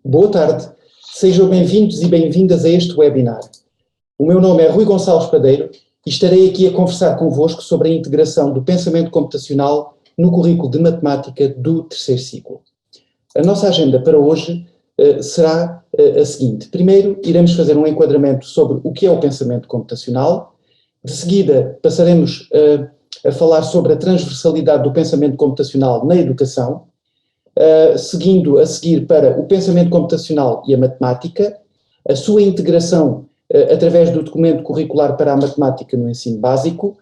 Boa tarde, sejam bem-vindos e bem-vindas a este webinar. O meu nome é Rui Gonçalves Padeiro e estarei aqui a conversar convosco sobre a integração do pensamento computacional no currículo de matemática do terceiro ciclo. A nossa agenda para hoje será a seguinte. Primeiro, iremos fazer um enquadramento sobre o que é o pensamento computacional. De seguida, passaremos a falar sobre a transversalidade do pensamento computacional na educação. Seguindo a seguir para o pensamento computacional e a matemática, a sua integração através do documento curricular para a matemática no ensino básico.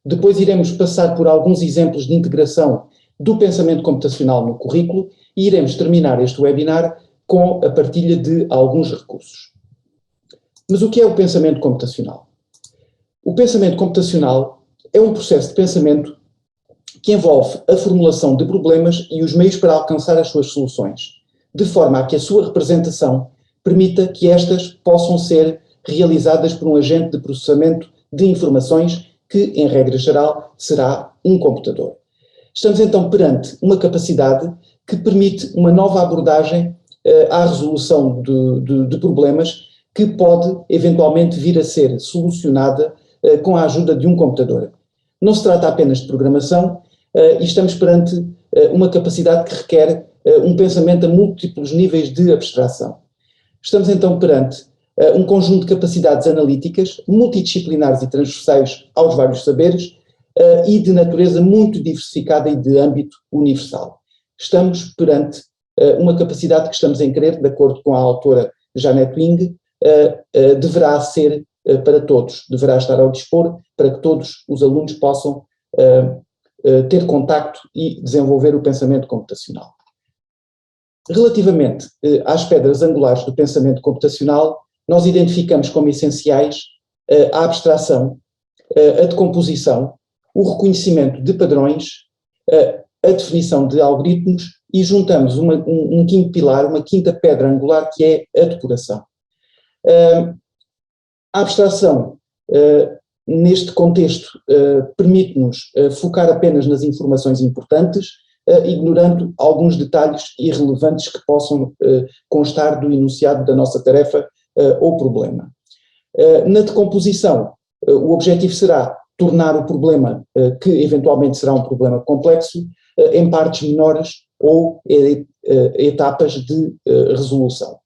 Depois iremos passar por alguns exemplos de integração do pensamento computacional no currículo e iremos terminar este webinar com a partilha de alguns recursos. Mas o que é o pensamento computacional? O pensamento computacional é um processo de pensamento que envolve a formulação de problemas e os meios para alcançar as suas soluções, de forma a que a sua representação permita que estas possam ser realizadas por um agente de processamento de informações que, em regra geral, será um computador. Estamos então perante uma capacidade que permite uma nova abordagem à resolução de problemas que pode eventualmente vir a ser solucionada com a ajuda de um computador. Não se trata apenas de programação, e estamos perante uma capacidade que requer um pensamento a múltiplos níveis de abstração. Estamos então perante um conjunto de capacidades analíticas, multidisciplinares e transversais aos vários saberes e de natureza muito diversificada e de âmbito universal. Estamos perante uma capacidade que estamos em crer, de acordo com a autora Jeanette Wing, deverá ser para todos, deverá estar ao dispor para que todos os alunos possam ter contacto e desenvolver o pensamento computacional. Relativamente às pedras angulares do pensamento computacional, nós identificamos como essenciais a abstração, a decomposição, o reconhecimento de padrões, a definição de algoritmos e juntamos um quinto pilar, uma quinta pedra angular, que é a depuração. A abstração, neste contexto, permite-nos focar apenas nas informações importantes, ignorando alguns detalhes irrelevantes que possam constar do enunciado da nossa tarefa ou problema. Na decomposição, o objetivo será tornar o problema, que eventualmente será um problema complexo, em partes menores ou etapas de resolução.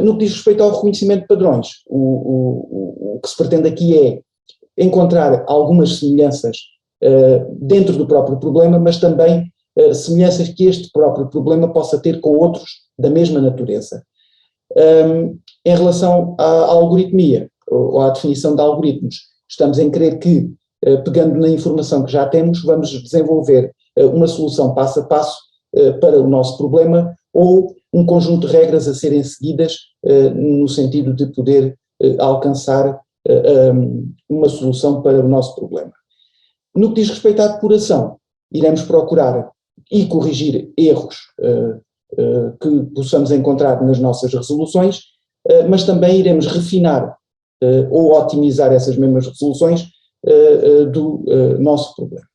No que diz respeito ao reconhecimento de padrões, o que se pretende aqui é encontrar algumas semelhanças dentro do próprio problema, mas também semelhanças que este próprio problema possa ter com outros da mesma natureza. Em relação à algoritmia, ou à definição de algoritmos, estamos em crer que, pegando na informação que já temos, vamos desenvolver uma solução passo a passo para o nosso problema, ou um conjunto de regras a serem seguidas no sentido de poder alcançar uma solução para o nosso problema. No que diz respeito à depuração, iremos procurar e corrigir erros que possamos encontrar nas nossas resoluções, mas também iremos refinar ou otimizar essas mesmas resoluções do nosso problema.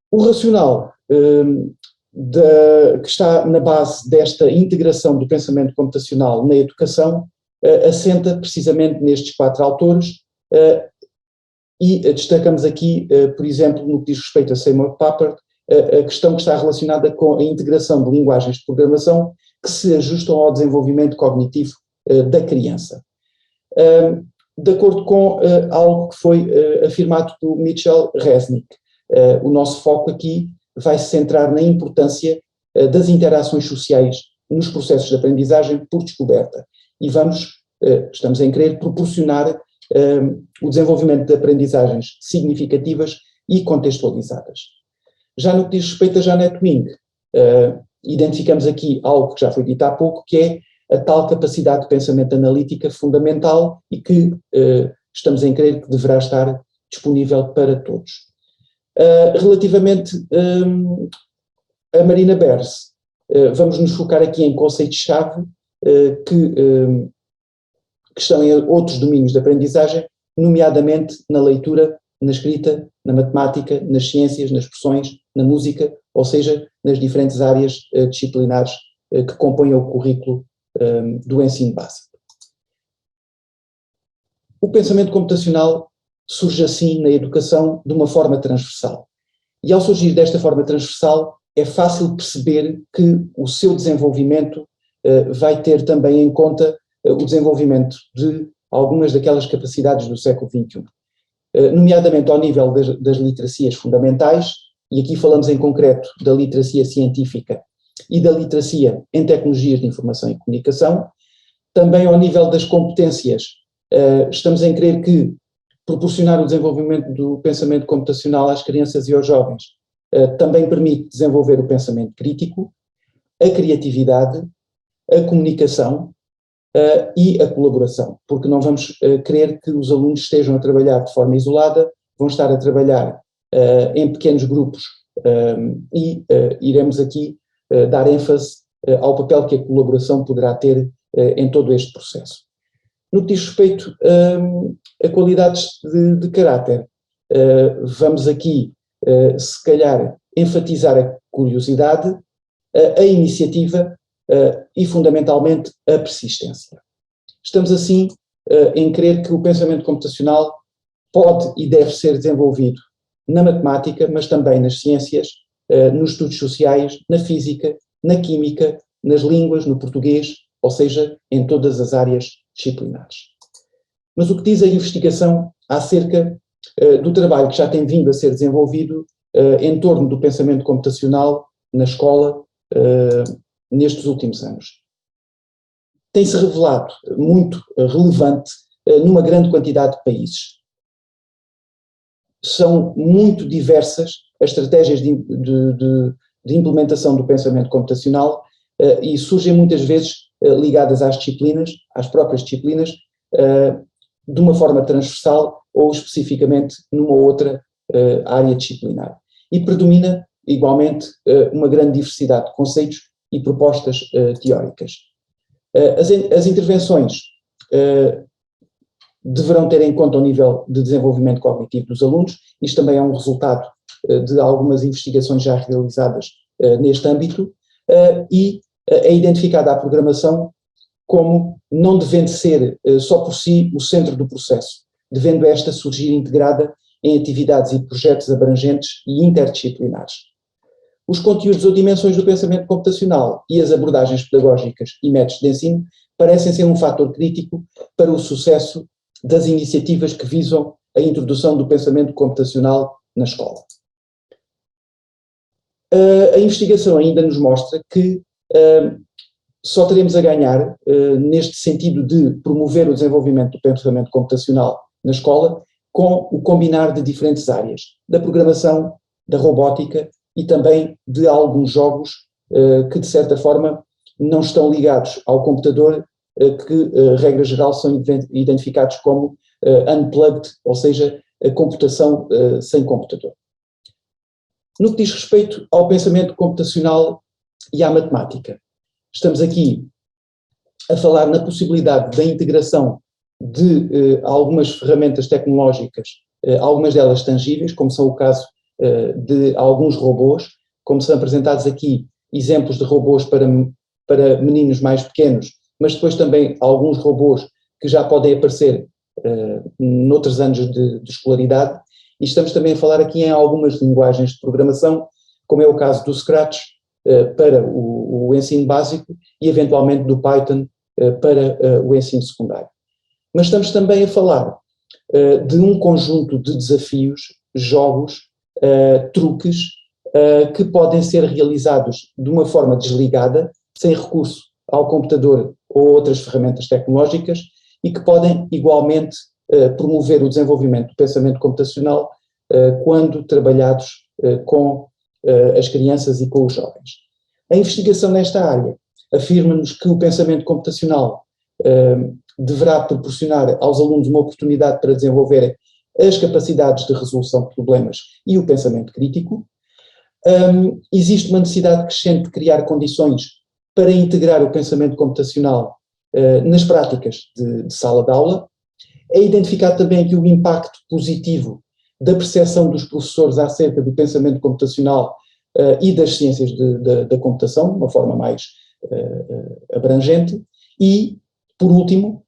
O racional que está na base desta integração do pensamento computacional na educação assenta precisamente nestes 4 autores e destacamos aqui, por exemplo, no que diz respeito a Seymour Papert, a questão que está relacionada com a integração de linguagens de programação que se ajustam ao desenvolvimento cognitivo da criança. De acordo com algo que foi afirmado por Mitchell Resnick, o nosso foco aqui vai se centrar na importância das interações sociais nos processos de aprendizagem por descoberta e estamos em querer proporcionar o desenvolvimento de aprendizagens significativas e contextualizadas. Já no que diz respeito a Jeanette Wing, identificamos aqui algo que já foi dito há pouco, que é a tal capacidade de pensamento analítica fundamental e que estamos em crer que deverá estar disponível para todos. Relativamente a Marina Beers, vamos nos focar aqui em conceitos-chave que estão em outros domínios de aprendizagem, nomeadamente na leitura, na escrita, na matemática, nas ciências, nas expressões, na música, ou seja, nas diferentes áreas disciplinares que compõem o currículo do ensino básico. O pensamento computacional surge assim na educação de uma forma transversal. E ao surgir desta forma transversal, é fácil perceber que o seu desenvolvimento vai ter também em conta o desenvolvimento de algumas daquelas capacidades do século XXI, nomeadamente ao nível das literacias fundamentais, e aqui falamos em concreto da literacia científica e da literacia em tecnologias de informação e comunicação, também ao nível das competências. Estamos em crer que proporcionar o desenvolvimento do pensamento computacional às crianças e aos jovens também permite desenvolver o pensamento crítico, a criatividade, a comunicação e a colaboração, porque não vamos querer que os alunos estejam a trabalhar de forma isolada, vão estar a trabalhar em pequenos grupos e iremos aqui dar ênfase ao papel que a colaboração poderá ter em todo este processo. No que diz respeito a qualidades de caráter, vamos aqui, se calhar, enfatizar a curiosidade, a iniciativa e, fundamentalmente, a persistência. Estamos, assim, em crer que o pensamento computacional pode e deve ser desenvolvido na matemática, mas também nas ciências, nos estudos sociais, na física, na química, nas línguas, no português, ou seja, em todas as áreas disciplinares. Mas o que diz a investigação acerca do trabalho que já tem vindo a ser desenvolvido em torno do pensamento computacional na escola nestes últimos anos? Tem-se revelado muito relevante numa grande quantidade de países. São muito diversas as estratégias de implementação do pensamento computacional e surgem muitas vezes ligadas às disciplinas, às próprias disciplinas, de uma forma transversal ou especificamente numa outra área disciplinar. E predomina, igualmente, uma grande diversidade de conceitos e propostas teóricas. As intervenções deverão ter em conta o nível de desenvolvimento cognitivo dos alunos. Isto também é um resultado de algumas investigações já realizadas neste âmbito, e é identificada a programação como não devendo ser só por si o centro do processo, devendo esta surgir integrada em atividades e projetos abrangentes e interdisciplinares. Os conteúdos ou dimensões do pensamento computacional e as abordagens pedagógicas e métodos de ensino parecem ser um fator crítico para o sucesso das iniciativas que visam a introdução do pensamento computacional na escola. A investigação ainda nos mostra que só teremos a ganhar neste sentido de promover o desenvolvimento do pensamento computacional na escola com o combinar de diferentes áreas, da programação, da robótica e também de alguns jogos que, de certa forma, não estão ligados ao computador, que, regra geral, são identificados como unplugged, ou seja, a computação sem computador. No que diz respeito ao pensamento computacional e à matemática, estamos aqui a falar na possibilidade da integração de algumas ferramentas tecnológicas, algumas delas tangíveis, como são o caso de alguns robôs, como são apresentados aqui exemplos de robôs para meninos mais pequenos, mas depois também alguns robôs que já podem aparecer noutros anos de escolaridade, e estamos também a falar aqui em algumas linguagens de programação, como é o caso do Scratch para o ensino básico e eventualmente do Python para o ensino secundário. Mas estamos também a falar de um conjunto de desafios, jogos, truques, que podem ser realizados de uma forma desligada, sem recurso ao computador ou outras ferramentas tecnológicas, e que podem igualmente promover o desenvolvimento do pensamento computacional quando trabalhados com as crianças e com os jovens. A investigação nesta área afirma-nos que o pensamento computacional deverá proporcionar aos alunos uma oportunidade para desenvolverem as capacidades de resolução de problemas e o pensamento crítico. Existe uma necessidade crescente de criar condições para integrar o pensamento computacional nas práticas de sala de aula. É identificado também aqui o impacto positivo da percepção dos professores acerca do pensamento computacional e das ciências da computação, de uma forma mais abrangente, e, por último,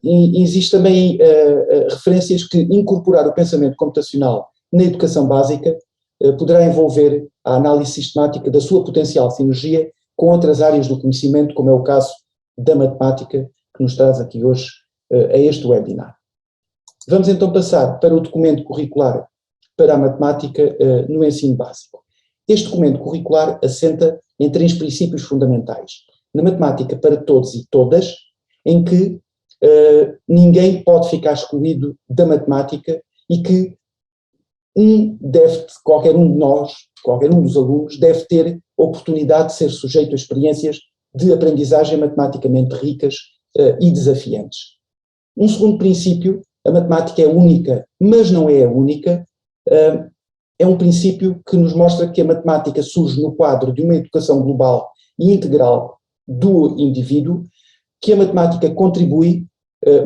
existe também referências que incorporar o pensamento computacional na educação básica poderá envolver a análise sistemática da sua potencial sinergia com outras áreas do conhecimento, como é o caso da matemática, que nos traz aqui hoje a este webinar. Vamos então passar para o documento curricular para a matemática no ensino básico. Este documento curricular assenta em 3 princípios fundamentais. Na matemática para todos e todas, em que ninguém pode ficar excluído da matemática e que qualquer um de nós, qualquer um dos alunos, deve ter oportunidade de ser sujeito a experiências de aprendizagem matematicamente ricas e desafiantes. Um segundo princípio, a matemática é única, mas não é a única, é um princípio que nos mostra que a matemática surge no quadro de uma educação global e integral do indivíduo, que a matemática contribui,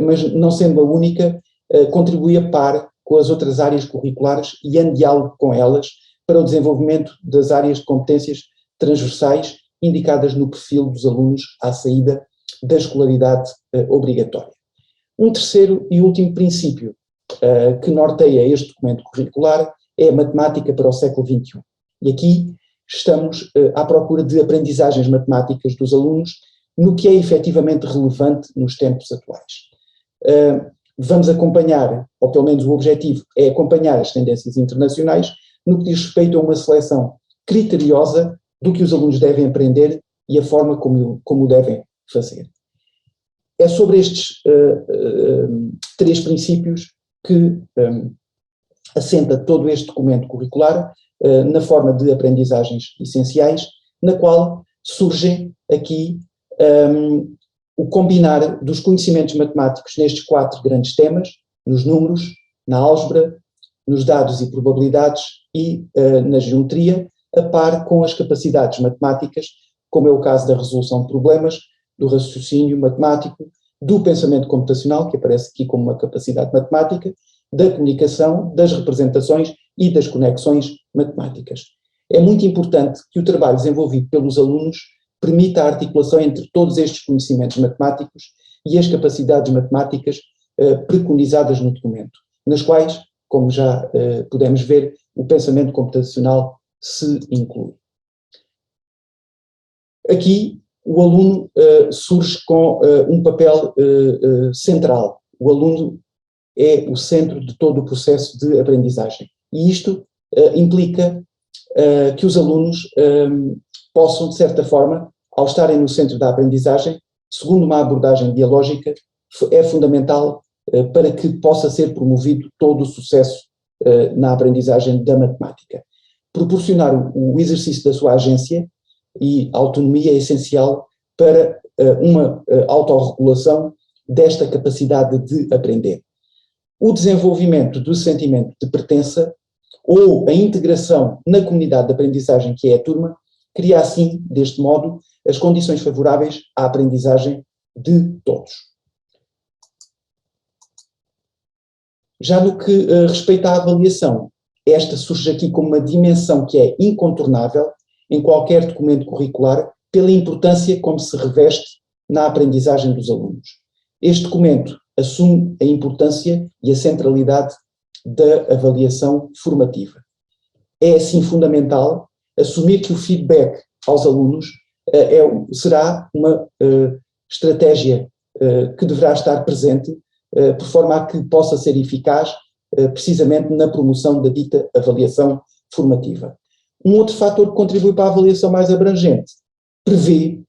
mas não sendo a única, contribui a par com as outras áreas curriculares e em diálogo com elas para o desenvolvimento das áreas de competências transversais indicadas no perfil dos alunos à saída da escolaridade obrigatória. Um terceiro e último princípio que norteia este documento curricular é a matemática para o século XXI. E aqui estamos à procura de aprendizagens matemáticas dos alunos no que é efetivamente relevante nos tempos atuais. Vamos acompanhar, ou pelo menos o objetivo é acompanhar as tendências internacionais no que diz respeito a uma seleção criteriosa do que os alunos devem aprender e a forma como o devem fazer. É sobre estes 3 princípios que assenta todo este documento curricular na forma de aprendizagens essenciais, na qual surgem aqui o combinar dos conhecimentos matemáticos nestes 4 grandes temas, nos números, na álgebra, nos dados e probabilidades e na geometria, a par com as capacidades matemáticas, como é o caso da resolução de problemas, do raciocínio matemático, do pensamento computacional, que aparece aqui como uma capacidade matemática, da comunicação, das representações e das conexões matemáticas. É muito importante que o trabalho desenvolvido pelos alunos permita a articulação entre todos estes conhecimentos matemáticos e as capacidades matemáticas preconizadas no documento, nas quais, como já pudemos ver, o pensamento computacional se inclui. Aqui, o aluno surge com um papel central. O aluno é o centro de todo o processo de aprendizagem. E isto implica que os alunos possam, de certa forma, ao estarem no centro da aprendizagem, segundo uma abordagem dialógica, é fundamental para que possa ser promovido todo o sucesso na aprendizagem da matemática. Proporcionar o exercício da sua agência e autonomia é essencial para uma autorregulação desta capacidade de aprender. O desenvolvimento do sentimento de pertença ou a integração na comunidade de aprendizagem que é a turma, cria assim, deste modo, as condições favoráveis à aprendizagem de todos. Já no que respeita à avaliação, esta surge aqui como uma dimensão que é incontornável em qualquer documento curricular pela importância como se reveste na aprendizagem dos alunos. Este documento assume a importância e a centralidade da avaliação formativa. É assim fundamental assumir que o feedback aos alunos será uma estratégia que deverá estar presente por forma a que possa ser eficaz precisamente na promoção da dita avaliação formativa. Um outro fator que contribui para a avaliação mais abrangente prevê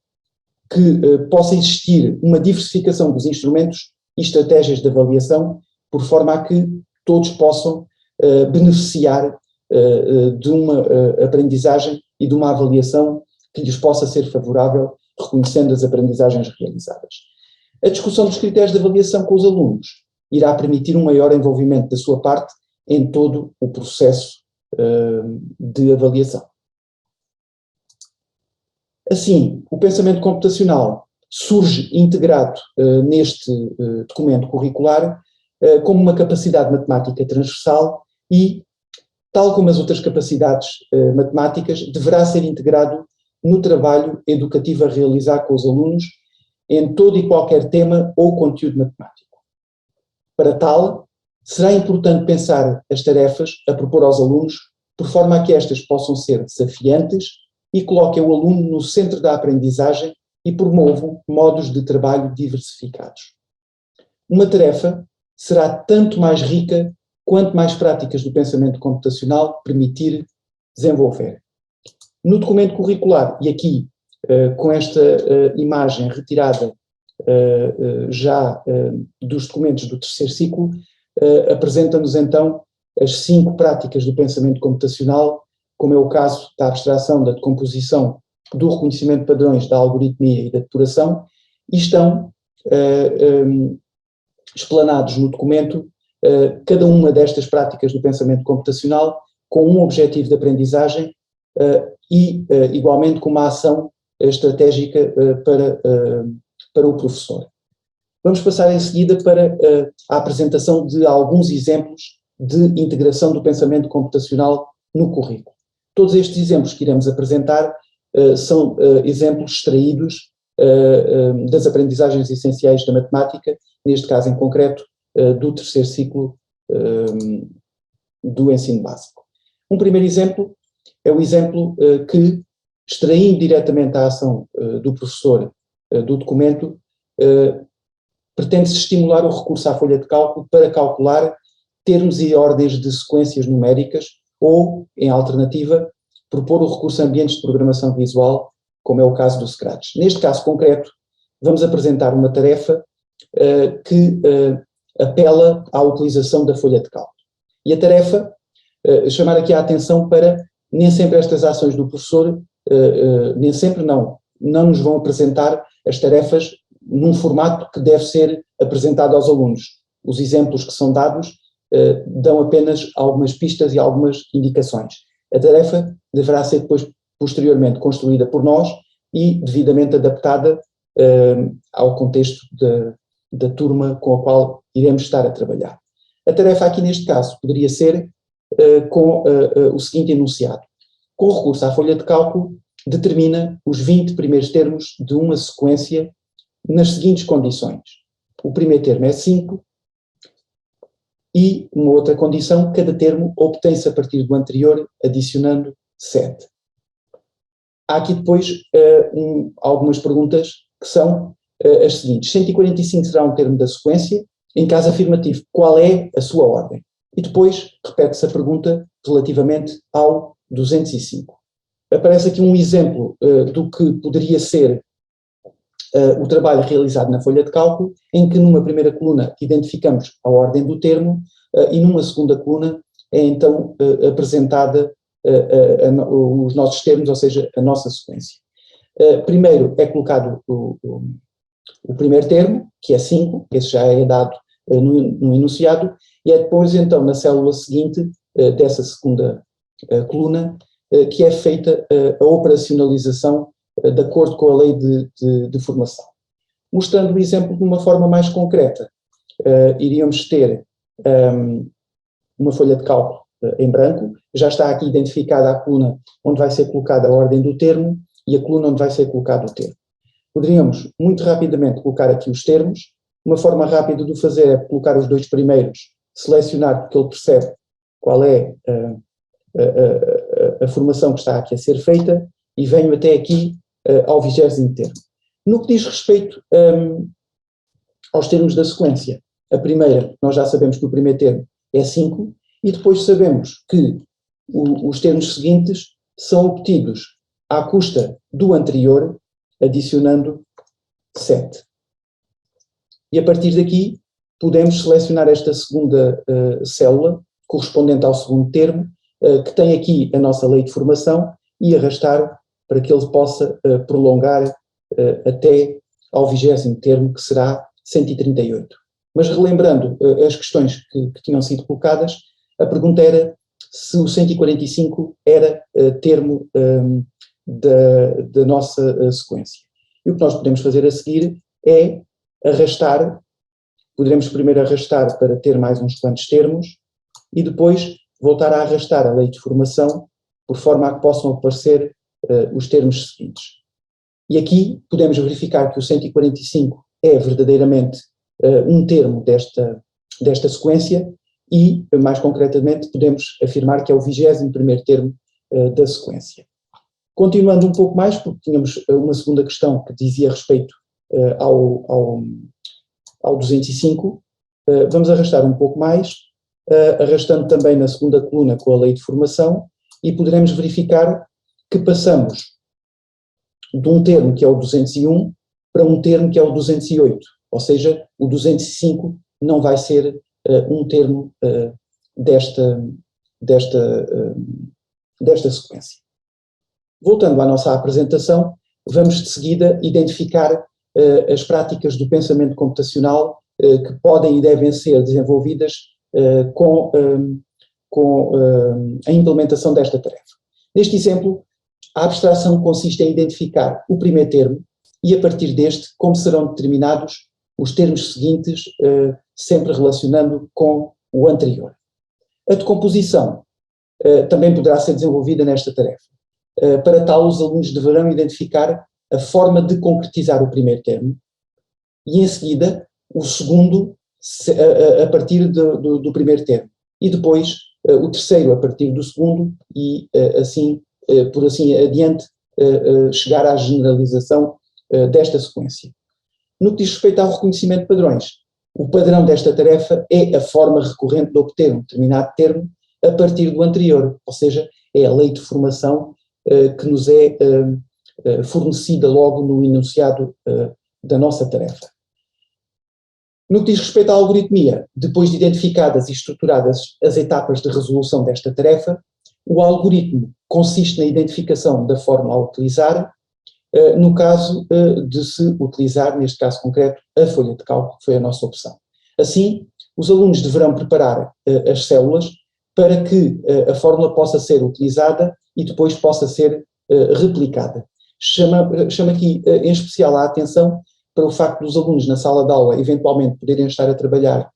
que possa existir uma diversificação dos instrumentos e estratégias de avaliação por forma a que todos possam beneficiar de uma aprendizagem e de uma avaliação que lhes possa ser favorável, reconhecendo as aprendizagens realizadas. A discussão dos critérios de avaliação com os alunos irá permitir um maior envolvimento da sua parte em todo o processo de avaliação. Assim, o pensamento computacional surge integrado neste documento curricular como uma capacidade matemática transversal e tal como as outras capacidades matemáticas, deverá ser integrado no trabalho educativo a realizar com os alunos em todo e qualquer tema ou conteúdo matemático. Para tal, será importante pensar as tarefas a propor aos alunos por forma a que estas possam ser desafiantes e coloquem o aluno no centro da aprendizagem e promovam modos de trabalho diversificados. Uma tarefa será tanto mais rica quanto mais práticas do pensamento computacional permitir desenvolver. No documento curricular, e aqui com esta imagem retirada já dos documentos do terceiro ciclo, apresenta-nos então as 5 práticas do pensamento computacional, como é o caso da abstração, da decomposição, do reconhecimento de padrões, da algoritmia e da depuração, e estão explanados no documento cada uma destas práticas do pensamento computacional com um objetivo de aprendizagem e, igualmente, com uma ação estratégica para o professor. Vamos passar em seguida para a apresentação de alguns exemplos de integração do pensamento computacional no currículo. Todos estes exemplos que iremos apresentar são exemplos extraídos das aprendizagens essenciais da matemática, neste caso em concreto, do terceiro ciclo do ensino básico. Um primeiro exemplo é o exemplo que, extraindo diretamente a ação do professor do documento, pretende-se estimular o recurso à folha de cálculo para calcular termos e ordens de sequências numéricas ou, em alternativa, propor o recurso a ambientes de programação visual, como é o caso do Scratch. Neste caso concreto, vamos apresentar uma tarefa que apela à utilização da folha de cálculo. E a tarefa, chamar aqui a atenção para nem sempre estas ações do professor, nem sempre não nos vão apresentar as tarefas num formato que deve ser apresentado aos alunos. Os exemplos que são dados dão apenas algumas pistas e algumas indicações. A tarefa deverá ser depois, posteriormente, construída por nós e devidamente adaptada ao contexto da turma com a qual iremos estar a trabalhar. A tarefa aqui neste caso poderia ser com o seguinte enunciado. Com recurso à folha de cálculo, determina os 20 primeiros termos de uma sequência nas seguintes condições. O primeiro termo é 5 e uma outra condição, cada termo obtém-se a partir do anterior, adicionando 7. Há aqui depois algumas perguntas que são as seguintes. 145 será um termo da sequência? Em caso afirmativo, qual é a sua ordem? E depois repete-se a pergunta relativamente ao 205. Aparece aqui um exemplo do que poderia ser o trabalho realizado na folha de cálculo, em que numa primeira coluna identificamos a ordem do termo e numa segunda coluna é então apresentada os nossos termos, ou seja, a nossa sequência. Primeiro é colocado o primeiro termo, que é 5, esse já é dado no enunciado, e é depois então na célula seguinte dessa segunda coluna que é feita a operacionalização de acordo com a lei de formação. Mostrando o exemplo de uma forma mais concreta, iríamos ter uma folha de cálculo em branco, já está aqui identificada a coluna onde vai ser colocada a ordem do termo e a coluna onde vai ser colocado o termo. Poderíamos muito rapidamente colocar aqui os termos. Uma forma rápida de o fazer é colocar os 2 primeiros, selecionar porque ele percebe qual é a formação que está aqui a ser feita e venho até aqui ao 20º termo. No que diz respeito aos termos da sequência, a primeira, nós já sabemos que o primeiro termo é 5 e depois sabemos que os termos seguintes são obtidos à custa do anterior, adicionando 7. E a partir daqui podemos selecionar esta segunda célula, correspondente ao segundo termo, que tem aqui a nossa lei de formação e arrastar para que ele possa prolongar até ao 20º termo, que será 138. Mas relembrando as questões que tinham sido colocadas, a pergunta era se o 145 era termo da nossa sequência. E o que nós podemos fazer a seguir é arrastar, poderemos primeiro arrastar para ter mais uns quantos termos e depois voltar a arrastar a lei de formação por forma a que possam aparecer os termos seguintes. E aqui podemos verificar que o 145 é verdadeiramente um termo desta sequência e, mais concretamente, podemos afirmar que é o 21º termo da sequência. Continuando um pouco mais, porque tínhamos uma segunda questão que dizia respeito ao 205, vamos arrastar um pouco mais, arrastando também na segunda coluna com a lei de formação, e poderemos verificar que passamos de um termo que é o 201 para um termo que é o 208, ou seja, o 205 não vai ser um termo desta sequência. Voltando à nossa apresentação, vamos de seguida identificar as práticas do pensamento computacional que podem e devem ser desenvolvidas com a implementação desta tarefa. Neste exemplo, a abstração consiste em identificar o primeiro termo e, a partir deste, como serão determinados os termos seguintes, sempre relacionando com o anterior. A decomposição também poderá ser desenvolvida nesta tarefa. Para tal, os alunos deverão identificar a forma de concretizar o primeiro termo e, em seguida, o segundo a partir do primeiro termo e depois o terceiro a partir do segundo e, por assim adiante, chegar à generalização desta sequência. No que diz respeito ao reconhecimento de padrões, o padrão desta tarefa é a forma recorrente de obter um determinado termo a partir do anterior, ou seja, é a lei de formação que nos é fornecida logo no enunciado da nossa tarefa. No que diz respeito à algoritmia, depois de identificadas e estruturadas as etapas de resolução desta tarefa, o algoritmo consiste na identificação da fórmula a utilizar, no caso de se utilizar, neste caso concreto, a folha de cálculo, que foi a nossa opção. Assim, os alunos deverão preparar as células para que a fórmula possa ser utilizada e depois possa ser replicada. Chama aqui em especial a atenção para o facto dos alunos na sala de aula eventualmente poderem estar a trabalhar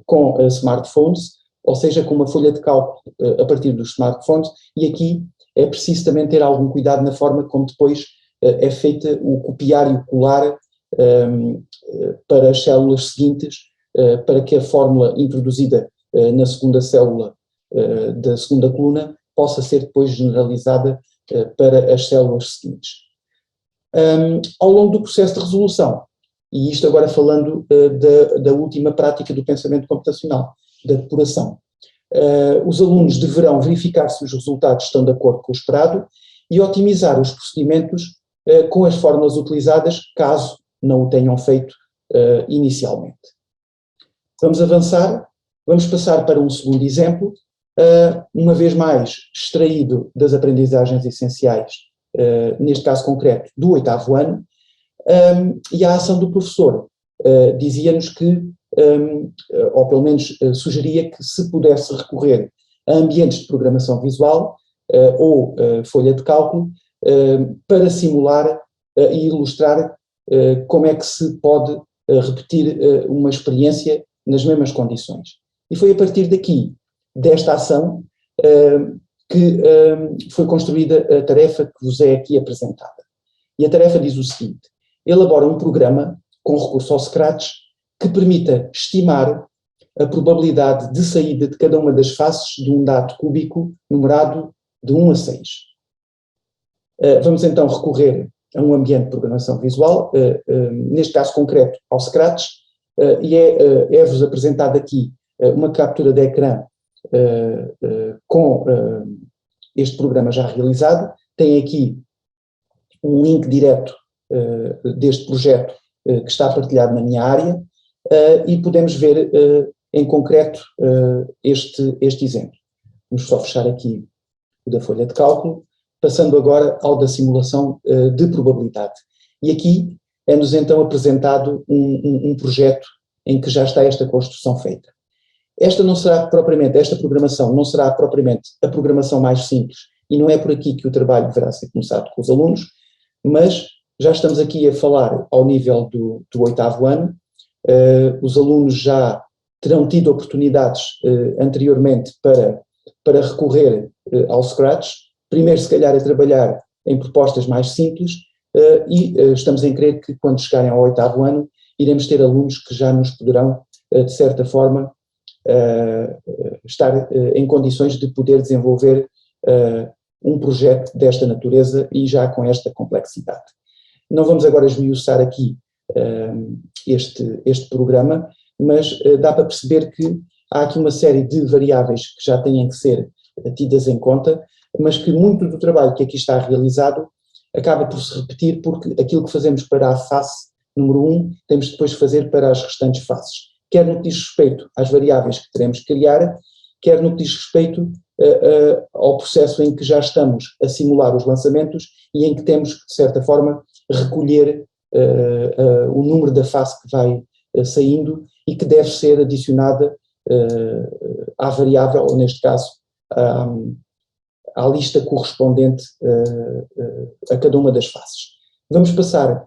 com smartphones, ou seja, com uma folha de cálculo a partir dos smartphones, e aqui é preciso também ter algum cuidado na forma como depois é feita o copiar e o colar para as células seguintes, para que a fórmula introduzida na segunda célula da segunda coluna possa ser depois generalizada para as células seguintes. Ao longo do processo de resolução, e isto agora falando da última prática do pensamento computacional, da depuração, os alunos deverão verificar se os resultados estão de acordo com o esperado e otimizar os procedimentos com as fórmulas utilizadas, caso não o tenham feito inicialmente. Vamos avançar, vamos passar para um segundo exemplo, uma vez mais extraído das aprendizagens essenciais, neste caso concreto, do 8º ano, e a ação do professor dizia-nos que, ou pelo menos sugeria que se pudesse recorrer a ambientes de programação visual ou folha de cálculo para simular e ilustrar como é que se pode repetir uma experiência nas mesmas condições. E foi a partir daqui, desta ação, que foi construída a tarefa que vos é aqui apresentada. E a tarefa diz o seguinte: elabora um programa com recurso ao Scratch que permita estimar a probabilidade de saída de cada uma das faces de um dado cúbico numerado de 1 a 6. Vamos então recorrer a um ambiente de programação visual, neste caso concreto ao Scratch, e é-vos apresentado aqui uma captura de ecrã com este programa já realizado. Tem aqui um link direto deste projeto que está partilhado na minha área, e podemos ver em concreto este exemplo. Vamos só fechar aqui o da folha de cálculo, passando agora ao da simulação de probabilidade. E aqui é-nos então apresentado um projeto em que já está esta construção feita. Esta programação não será propriamente a programação mais simples, e não é por aqui que o trabalho deverá ser começado com os alunos, mas já estamos aqui a falar ao nível do 8º ano. Os alunos já terão tido oportunidades anteriormente para para recorrer ao Scratch, primeiro se calhar a trabalhar em propostas mais simples, e estamos em crer que quando chegarem ao 8º ano iremos ter alunos que já nos poderão, de certa forma, estar em condições de poder desenvolver um projeto desta natureza e já com esta complexidade. Não vamos agora esmiuçar aqui este programa, mas dá para perceber que há aqui uma série de variáveis que já têm que ser tidas em conta, mas que muito do trabalho que aqui está realizado acaba por se repetir, porque aquilo que fazemos para a face número 1, temos depois de fazer para as restantes faces. Quer no que diz respeito às variáveis que teremos que criar, quer no que diz respeito ao processo em que já estamos a simular os lançamentos e em que temos que, de certa forma, recolher o número da face que vai saindo e que deve ser adicionada à variável, ou neste caso, à lista correspondente a cada uma das faces. Vamos passar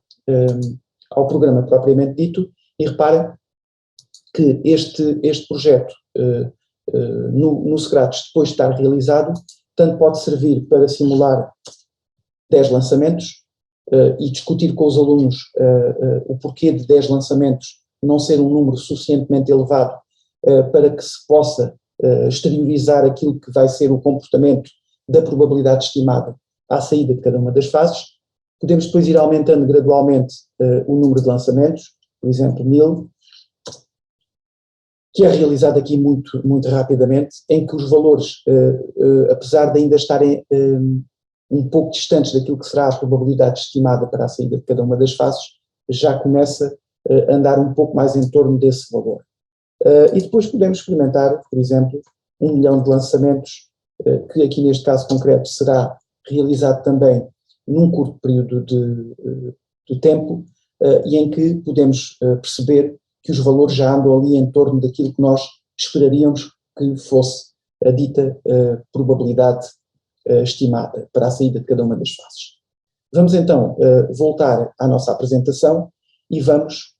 ao programa propriamente dito e repara que este projeto no Scratch, depois de estar realizado, tanto pode servir para simular 10 lançamentos e discutir com os alunos o porquê de 10 lançamentos não ser um número suficientemente elevado para que se possa exteriorizar aquilo que vai ser o comportamento da probabilidade estimada à saída de cada uma das fases. Podemos depois ir aumentando gradualmente o número de lançamentos, por exemplo, 1000, que é realizado aqui muito rapidamente, em que os valores, apesar de ainda estarem um pouco distantes daquilo que será a probabilidade estimada para a saída de cada uma das fases, já começa a andar um pouco mais em torno desse valor. E depois podemos experimentar, por exemplo, 1 milhão de lançamentos, que aqui neste caso concreto será realizado também num curto período de tempo, e em que podemos perceber que os valores já andam ali em torno daquilo que nós esperaríamos que fosse a dita probabilidade estimada para a saída de cada uma das fases. Vamos então voltar à nossa apresentação e vamos,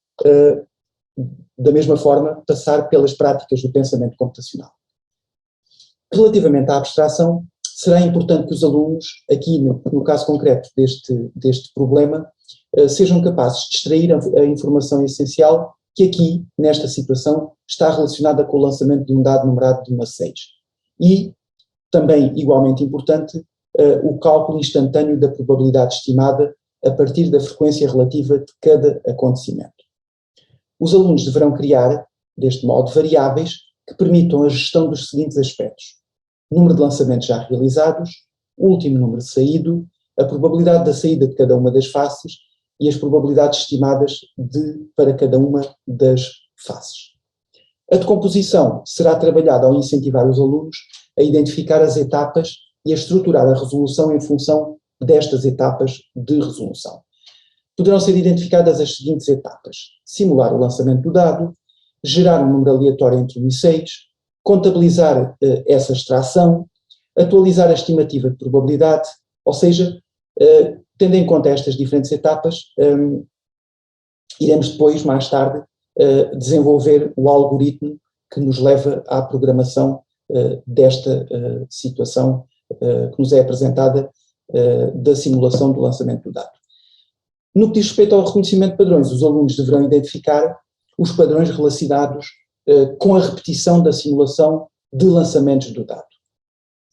da mesma forma, passar pelas práticas do pensamento computacional. Relativamente à abstração, será importante que os alunos, aqui no caso concreto deste problema, sejam capazes de extrair a informação essencial que aqui, nesta situação, está relacionada com o lançamento de um dado numerado de 1 a 6. E, também igualmente importante, o cálculo instantâneo da probabilidade estimada a partir da frequência relativa de cada acontecimento. Os alunos deverão criar, deste modo, variáveis que permitam a gestão dos seguintes aspectos: número de lançamentos já realizados, o último número saído, a probabilidade da saída de cada uma das faces e as probabilidades estimadas para cada uma das faces. A decomposição será trabalhada ao incentivar os alunos a identificar as etapas e a estruturar a resolução em função destas etapas de resolução. Poderão ser identificadas as seguintes etapas: simular o lançamento do dado, gerar um número aleatório entre 1 e 6, contabilizar essa extração, atualizar a estimativa de probabilidade, ou seja, tendo em conta estas diferentes etapas, iremos depois, mais tarde, desenvolver o algoritmo que nos leva à programação desta situação que nos é apresentada da simulação do lançamento do dado. No que diz respeito ao reconhecimento de padrões, os alunos deverão identificar os padrões relacionados com a repetição da simulação de lançamentos do dado.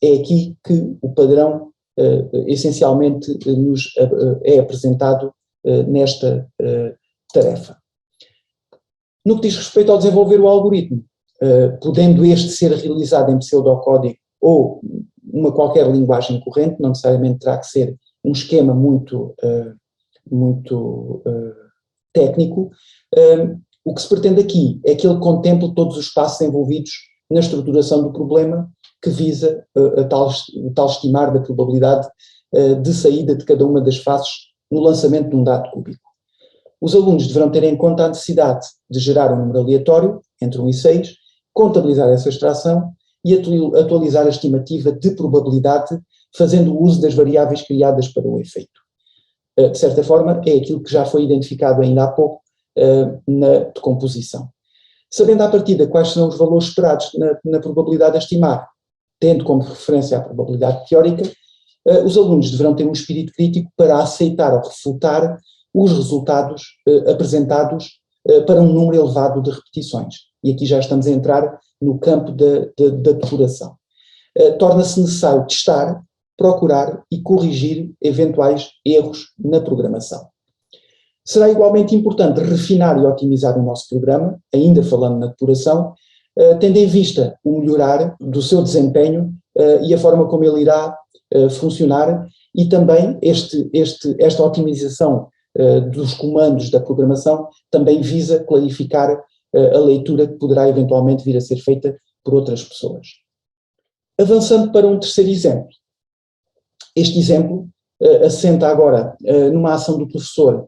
É aqui que o padrão essencialmente nos é apresentado nesta tarefa. No que diz respeito ao desenvolver o algoritmo, podendo este ser realizado em pseudocódigo ou uma qualquer linguagem corrente, não necessariamente terá que ser um esquema muito técnico, o que se pretende aqui é que ele contemple todos os passos envolvidos na estruturação do problema, que visa o tal estimar da probabilidade de saída de cada uma das faces no lançamento de um dado cúbico. Os alunos deverão ter em conta a necessidade de gerar um número aleatório, entre 1 e 6, contabilizar essa extração e atualizar a estimativa de probabilidade, fazendo uso das variáveis criadas para o efeito. De certa forma, é aquilo que já foi identificado ainda há pouco na decomposição. Sabendo à partida quais são os valores esperados na probabilidade a estimar, tendo como referência a probabilidade teórica, os alunos deverão ter um espírito crítico para aceitar ou refutar os resultados apresentados para um número elevado de repetições. E aqui já estamos a entrar no campo da depuração. Torna-se necessário testar, procurar e corrigir eventuais erros na programação. Será igualmente importante refinar e otimizar o nosso programa, ainda falando na depuração, tendo em vista o melhorar do seu desempenho e a forma como ele irá funcionar, e também esta otimização dos comandos da programação também visa clarificar a leitura que poderá eventualmente vir a ser feita por outras pessoas. Avançando para um terceiro exemplo. Este exemplo assenta agora numa ação do professor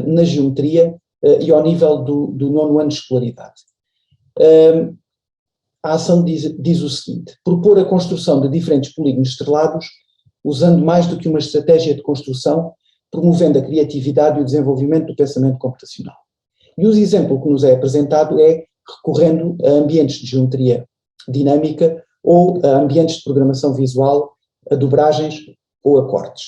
na geometria e ao nível do nono ano de escolaridade. A ação diz o seguinte: propor a construção de diferentes polígonos estrelados usando mais do que uma estratégia de construção, promovendo a criatividade e o desenvolvimento do pensamento computacional. E o exemplo que nos é apresentado é recorrendo a ambientes de geometria dinâmica ou a ambientes de programação visual, a dobragens ou a cortes.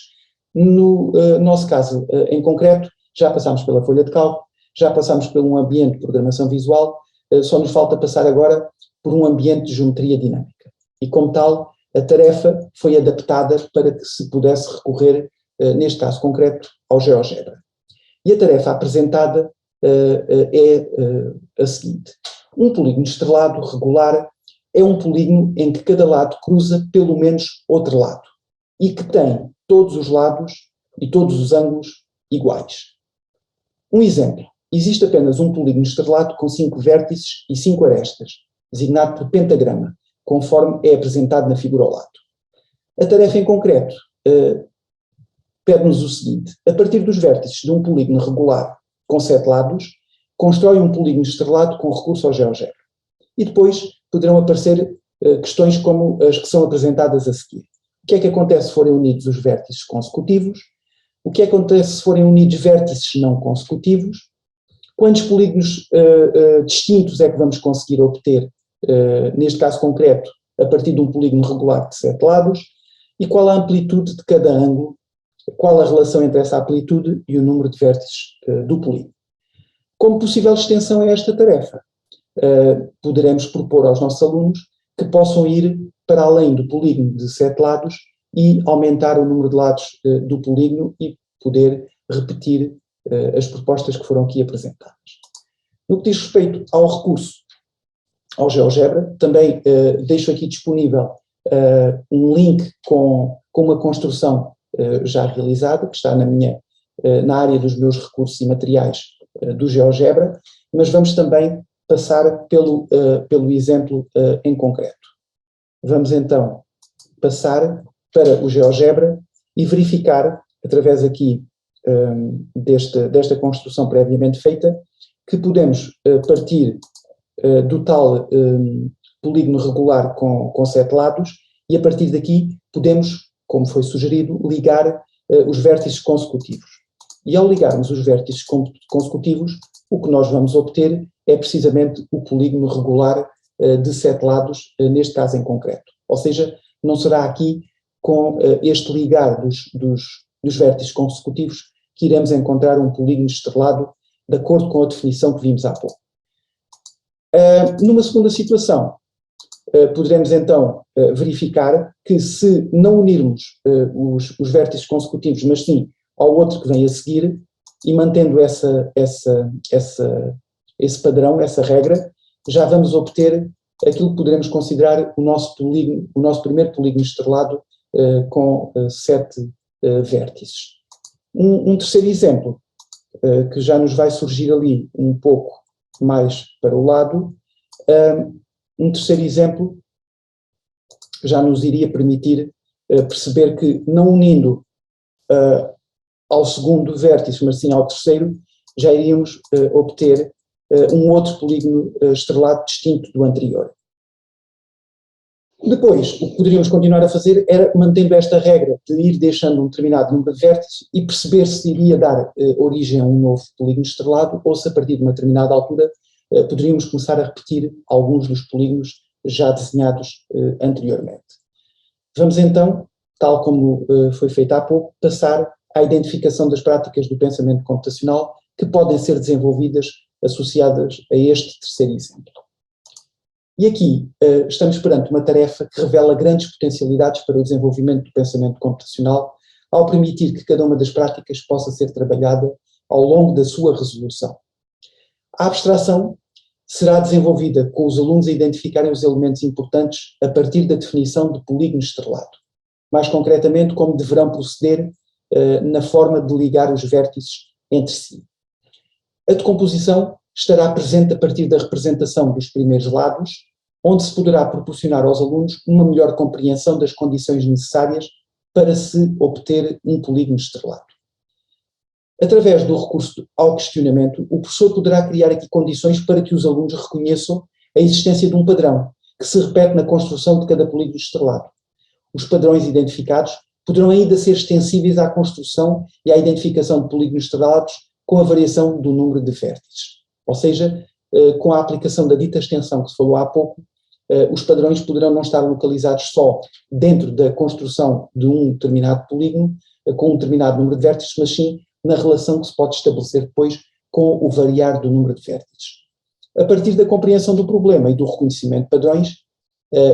No nosso caso em concreto, já passámos pela folha de cálculo, já passámos por um ambiente de programação visual, só nos falta passar agora por um ambiente de geometria dinâmica. E como tal, a tarefa foi adaptada para que se pudesse recorrer, neste caso concreto, ao GeoGebra. E a tarefa apresentada é a seguinte: um polígono estrelado regular é um polígono em que cada lado cruza pelo menos outro lado e que tem todos os lados e todos os ângulos iguais. Um exemplo: existe apenas um polígono estrelado com 5 vértices e 5 arestas, designado por pentagrama, conforme é apresentado na figura ao lado. A tarefa em concreto pede-nos o seguinte: a partir dos vértices de um polígono regular com 7 lados, constrói um polígono estrelado com recurso ao GeoGebra. E depois poderão aparecer questões como as que são apresentadas a seguir. O que é que acontece se forem unidos os vértices consecutivos? O que acontece se forem unidos vértices não consecutivos? Quantos polígonos distintos é que vamos conseguir obter, neste caso concreto, a partir de um polígono regular de 7 lados? E qual a amplitude de cada ângulo? Qual a relação entre essa amplitude e o número de vértices do polígono? Como possível extensão a esta tarefa, poderemos propor aos nossos alunos que possam ir para além do polígono de 7 lados e aumentar o número de lados do polígono e poder repetir as propostas que foram aqui apresentadas. No que diz respeito ao recurso ao GeoGebra, também deixo aqui disponível um link com uma construção já realizada, que está na área dos meus recursos e materiais do GeoGebra, mas vamos também passar pelo exemplo em concreto. Vamos então passar para o GeoGebra e verificar, através aqui desta construção previamente feita, que podemos partir do tal polígono regular com 7 lados e a partir daqui podemos, como foi sugerido, ligar os vértices consecutivos. E ao ligarmos os vértices consecutivos, o que nós vamos obter é precisamente o polígono regular de 7 lados, neste caso em concreto. Ou seja, não será aqui com este ligar dos vértices consecutivos que iremos encontrar um polígono estrelado de acordo com a definição que vimos há pouco. Numa segunda situação, poderemos então verificar que se não unirmos os vértices consecutivos, mas sim ao outro que vem a seguir, e mantendo esse padrão, essa regra, já vamos obter aquilo que poderemos considerar o nosso primeiro polígono estrelado com 7 vértices. Um terceiro exemplo, que já nos vai surgir ali um pouco mais para o lado, um terceiro exemplo já nos iria permitir perceber que, não unindo ao segundo vértice, mas sim ao terceiro, já iríamos obter um outro polígono estrelado distinto do anterior. Depois, o que poderíamos continuar a fazer era, mantendo esta regra de ir deixando um determinado número de vértices e perceber se iria dar origem a um novo polígono estrelado ou se a partir de uma determinada altura poderíamos começar a repetir alguns dos polígonos já desenhados anteriormente. Vamos então, tal como foi feito há pouco, passar à identificação das práticas do pensamento computacional que podem ser desenvolvidas associadas a este terceiro exemplo. E aqui estamos perante uma tarefa que revela grandes potencialidades para o desenvolvimento do pensamento computacional, ao permitir que cada uma das práticas possa ser trabalhada ao longo da sua resolução. A abstração será desenvolvida com os alunos a identificarem os elementos importantes a partir da definição de polígono estrelado. Mais concretamente, como deverão proceder na forma de ligar os vértices entre si. A decomposição estará presente a partir da representação dos primeiros lados, onde se poderá proporcionar aos alunos uma melhor compreensão das condições necessárias para se obter um polígono estrelado. Através do recurso ao questionamento, o professor poderá criar aqui condições para que os alunos reconheçam a existência de um padrão, que se repete na construção de cada polígono estrelado. Os padrões identificados poderão ainda ser extensíveis à construção e à identificação de polígonos estrelados com a variação do número de vértices. Ou seja, com a aplicação da dita extensão que se falou há pouco, os padrões poderão não estar localizados só dentro da construção de um determinado polígono, com um determinado número de vértices, mas sim na relação que se pode estabelecer depois com o variar do número de vértices. A partir da compreensão do problema e do reconhecimento de padrões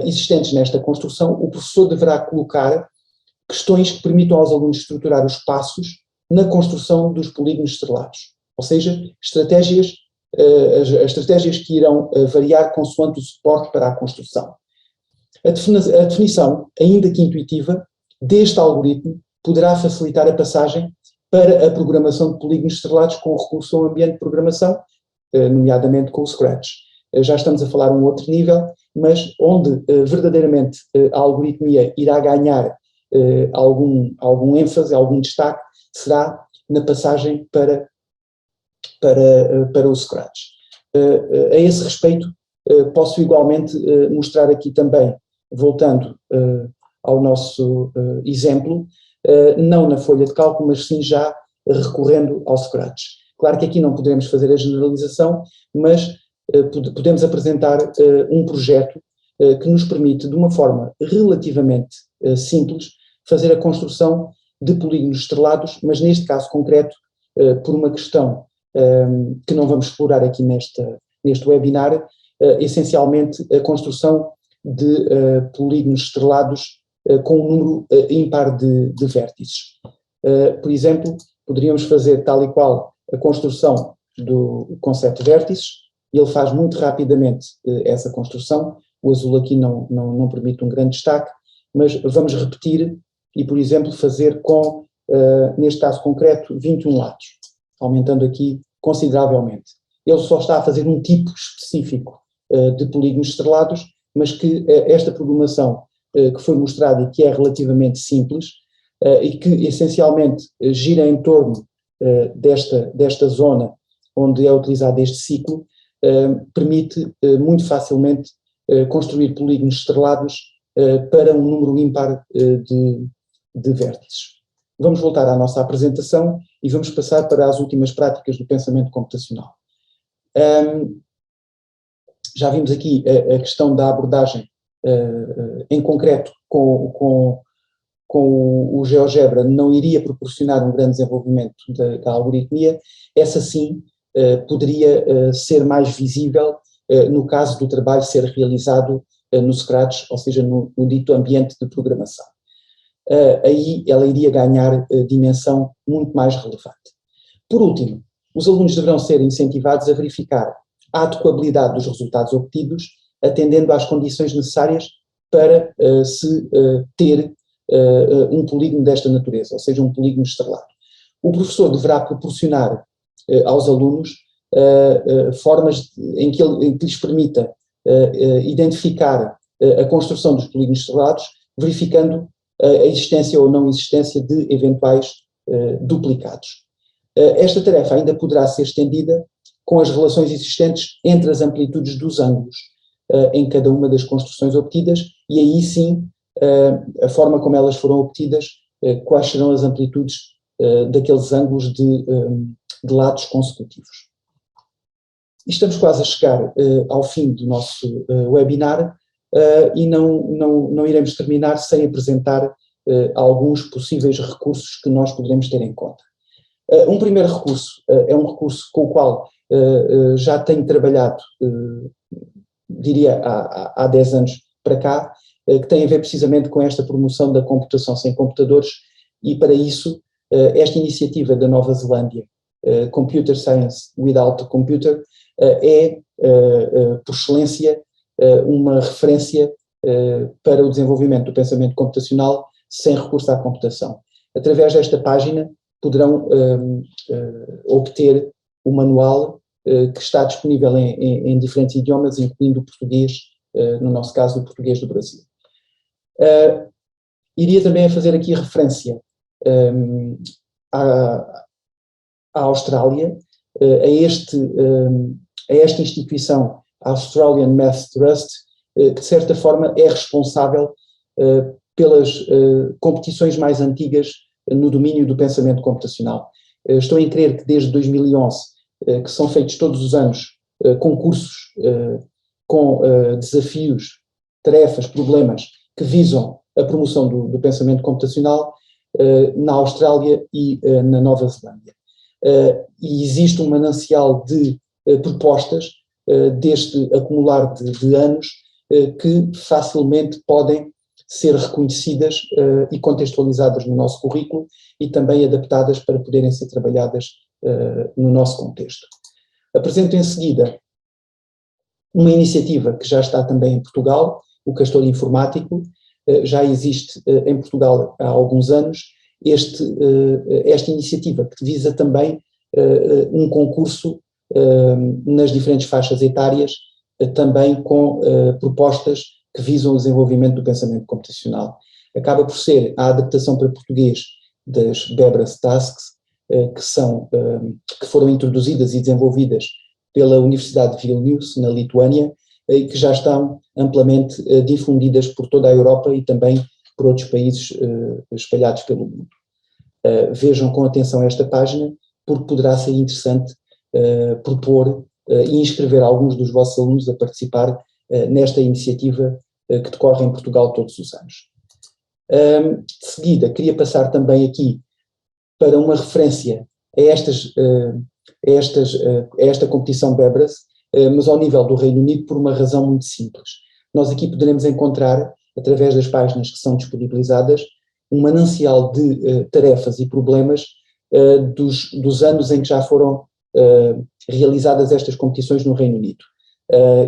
existentes nesta construção, o professor deverá colocar questões que permitam aos alunos estruturar os passos na construção dos polígonos estrelados, ou seja, as estratégias que irão variar consoante o suporte para a construção. A definição, ainda que intuitiva, deste algoritmo poderá facilitar a passagem para a programação de polígonos estrelados com recurso ao ambiente de programação, nomeadamente com o Scratch. Já estamos a falar um outro nível, mas onde verdadeiramente a algoritmia irá ganhar algum ênfase, algum destaque, será na passagem para o Scratch. A esse respeito, posso igualmente mostrar aqui também, voltando ao nosso exemplo, não na folha de cálculo, mas sim já recorrendo ao Scratch. Claro que aqui não poderemos fazer a generalização, mas podemos apresentar um projeto que nos permite, de uma forma relativamente simples, fazer a construção de polígonos estrelados, mas neste caso concreto, por uma questão que não vamos explorar aqui neste webinar, essencialmente a construção de polígonos estrelados com um número ímpar de vértices. Por exemplo, poderíamos fazer tal e qual a construção do conceito de vértices, ele faz muito rapidamente essa construção, o azul aqui não permite um grande destaque, mas vamos repetir e, por exemplo, fazer com, neste caso concreto, 21 lados, aumentando aqui consideravelmente. Ele só está a fazer um tipo específico de polígonos estrelados, mas que esta programação que foi mostrada e que é relativamente simples e que essencialmente gira em torno desta zona onde é utilizado este ciclo, permite muito facilmente construir polígonos estrelados para um número ímpar de vértices. Vamos voltar à nossa apresentação e vamos passar para as últimas práticas do pensamento computacional. Já vimos aqui a questão da abordagem em concreto com o GeoGebra não iria proporcionar um grande desenvolvimento da algoritmia, essa sim poderia ser mais visível no caso do trabalho ser realizado no Scratch, ou seja, no dito ambiente de programação. Aí ela iria ganhar dimensão muito mais relevante. Por último, os alunos deverão ser incentivados a verificar a adequabilidade dos resultados obtidos, atendendo às condições necessárias para se ter um polígono desta natureza, ou seja, um polígono estrelado. O professor deverá proporcionar aos alunos formas em que lhes permita identificar a construção dos polígonos estrelados, verificando a existência ou não existência de eventuais duplicados. Esta tarefa ainda poderá ser estendida com as relações existentes entre as amplitudes dos ângulos em cada uma das construções obtidas, e aí sim a forma como elas foram obtidas, quais serão as amplitudes daqueles ângulos de lados consecutivos. Estamos quase a chegar ao fim do nosso webinar, e não iremos terminar sem apresentar alguns possíveis recursos que nós poderemos ter em conta. Um primeiro recurso é um recurso com o qual já tenho trabalhado, diria, há 10 anos para cá, que tem a ver precisamente com esta promoção da computação sem computadores, e para isso esta iniciativa da Nova Zelândia, Computer Science Without a Computer, é, por excelência, uma referência para o desenvolvimento do pensamento computacional sem recurso à computação. Através desta página poderão obter o manual que está disponível em diferentes idiomas, incluindo o português, no nosso caso, o português do Brasil. Iria também fazer aqui referência à Austrália, a esta instituição, a Australian Math Trust, que de certa forma é responsável pelas competições mais antigas no domínio do pensamento computacional. Estou em crer que desde 2011, que são feitos todos os anos concursos com desafios, tarefas, problemas que visam a promoção do pensamento computacional na Austrália e na Nova Zelândia. E existe um manancial de propostas deste acumular de anos que facilmente podem ser reconhecidas e contextualizadas no nosso currículo e também adaptadas para poderem ser trabalhadas no nosso contexto. Apresento em seguida uma iniciativa que já está também em Portugal, o Castor Informático. Já existe em Portugal há alguns anos esta iniciativa que visa também um concurso nas diferentes faixas etárias, também com propostas que visam o desenvolvimento do pensamento computacional. Acaba por ser a adaptação para português das Bebras Tasks, que foram introduzidas e desenvolvidas pela Universidade de Vilnius, na Lituânia, e que já estão amplamente difundidas por toda a Europa e também por outros países espalhados pelo mundo. Vejam com atenção esta página, porque poderá ser interessante propor e inscrever alguns dos vossos alunos a participar nesta iniciativa que decorre em Portugal todos os anos. De seguida, queria passar também aqui para uma referência a esta competição Bebras, mas ao nível do Reino Unido, por uma razão muito simples. Nós aqui poderemos encontrar, através das páginas que são disponibilizadas, um manancial de tarefas e problemas dos anos em que já foram realizadas estas competições no Reino Unido.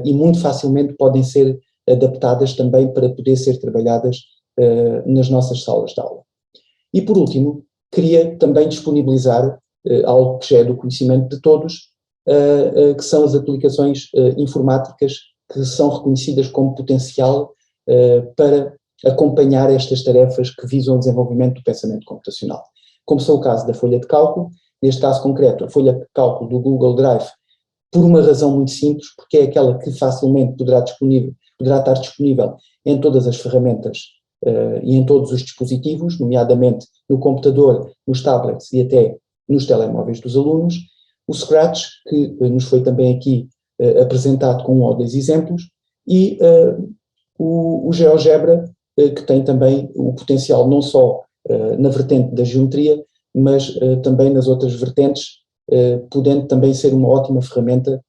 E muito facilmente podem ser adaptadas também para poder ser trabalhadas nas nossas salas de aula. E por último, queria também disponibilizar algo que já é do conhecimento de todos, que são as aplicações informáticas que são reconhecidas como potencial para acompanhar estas tarefas que visam o desenvolvimento do pensamento computacional. Como são o caso da folha de cálculo, neste caso concreto, a folha de cálculo do Google Drive, por uma razão muito simples, porque é aquela que facilmente poderá estar disponível em todas as ferramentas e em todos os dispositivos, nomeadamente no computador, nos tablets e até nos telemóveis dos alunos. O Scratch, que nos foi também aqui apresentado com um ou dois exemplos, e o GeoGebra, que tem também o potencial não só na vertente da geometria, mas também nas outras vertentes, podendo também ser uma ótima ferramenta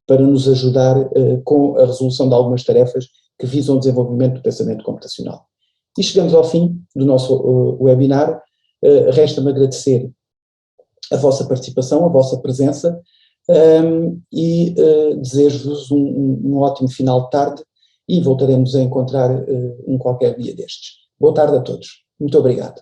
para nos ajudar com a resolução de algumas tarefas que visam o desenvolvimento do pensamento computacional. E chegamos ao fim do nosso webinar. Resta-me agradecer a vossa participação, a vossa presença, e desejo-vos um ótimo final de tarde e voltaremos a encontrar qualquer dia destes. Boa tarde a todos. Muito obrigado.